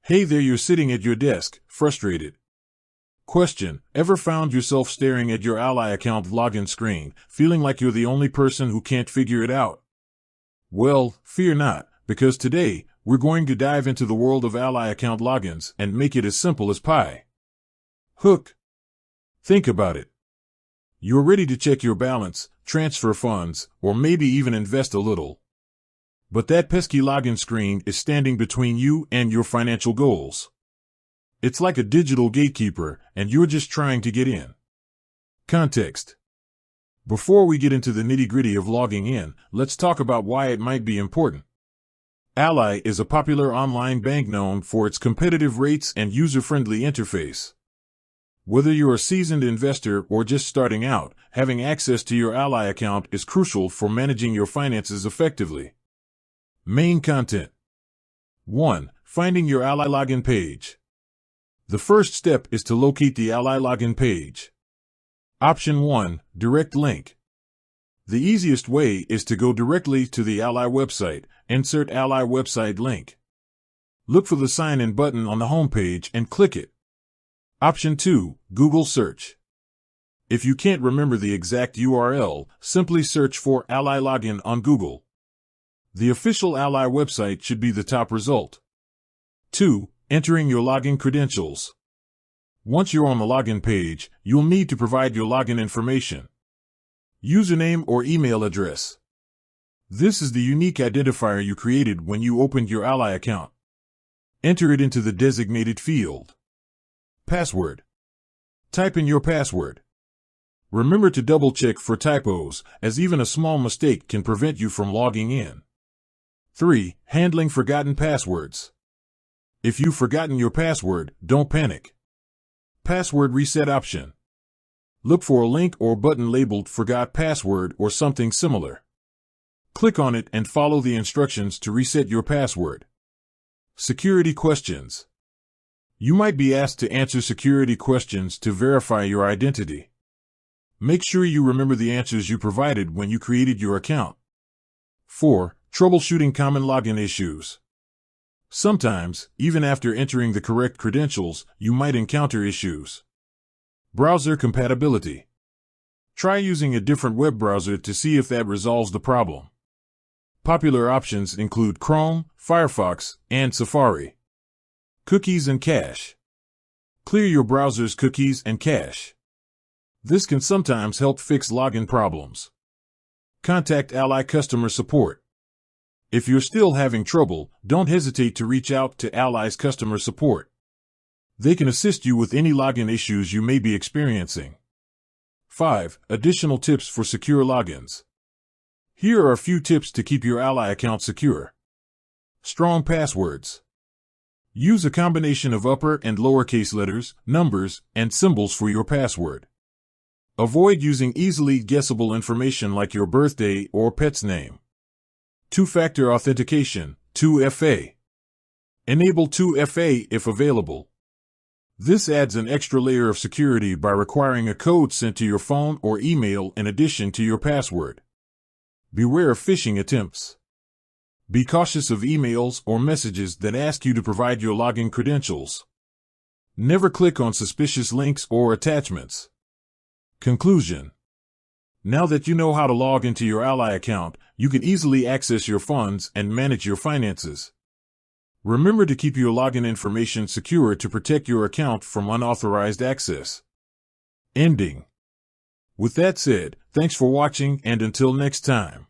Hey there, you're sitting at your desk, frustrated. Question: ever found yourself staring at your Ally account login screen, feeling like you're the only person who can't figure it out? Well, fear not, because today, we're going to dive into the world of Ally account logins and make it as simple as pie. Hook. Think about it. You're ready to check your balance, transfer funds, or maybe even invest a little. But that pesky login screen is standing between you and your financial goals. It's like a digital gatekeeper, and you're just trying to get in. Context. Before we get into the nitty-gritty of logging in, let's talk about why it might be important. Ally is a popular online bank known for its competitive rates and user-friendly interface. Whether you're a seasoned investor or just starting out, having access to your Ally account is crucial for managing your finances effectively. Main content. 1. Finding your Ally login page. The first step is to locate the Ally login page. Option 1. Direct link. The easiest way is to go directly to the Ally website, insert Ally website link. Look for the sign in button on the homepage and click it. Option 2. Google search. If you can't remember the exact URL, simply search for Ally login on Google. The official Ally website should be the top result. 2. Entering your login credentials. Once you're on the login page, you'll need to provide your login information. Username or email address. This is the unique identifier you created when you opened your Ally account. Enter it into the designated field. Password. Type in your password. Remember to double-check for typos, as even a small mistake can prevent you from logging in. 3. Handling forgotten passwords. If you've forgotten your password, don't panic. Password reset option. Look for a link or button labeled Forgot Password or something similar. Click on it and follow the instructions to reset your password. Security questions. You might be asked to answer security questions to verify your identity. Make sure you remember the answers you provided when you created your account. 4. Troubleshooting common login issues. Sometimes, even after entering the correct credentials, you might encounter issues. Browser compatibility. Try using a different web browser to see if that resolves the problem. Popular options include Chrome, Firefox, and Safari. Cookies and cache. Clear your browser's cookies and cache. This can sometimes help fix login problems. Contact Ally customer support. If you're still having trouble, don't hesitate to reach out to Ally's customer support. They can assist you with any login issues you may be experiencing. 5. Additional tips for secure logins. Here are a few tips to keep your Ally account secure. Strong passwords. Use a combination of upper and lowercase letters, numbers, and symbols for your password. Avoid using easily guessable information like your birthday or pet's name. Two-factor authentication, 2FA. Enable 2FA if available. This adds an extra layer of security by requiring a code sent to your phone or email in addition to your password. Beware of phishing attempts. Be cautious of emails or messages that ask you to provide your login credentials. Never click on suspicious links or attachments. Conclusion. Now that you know how to log into your Ally account, you can easily access your funds and manage your finances. Remember to keep your login information secure to protect your account from unauthorized access. Ending. With that said, thanks for watching and until next time.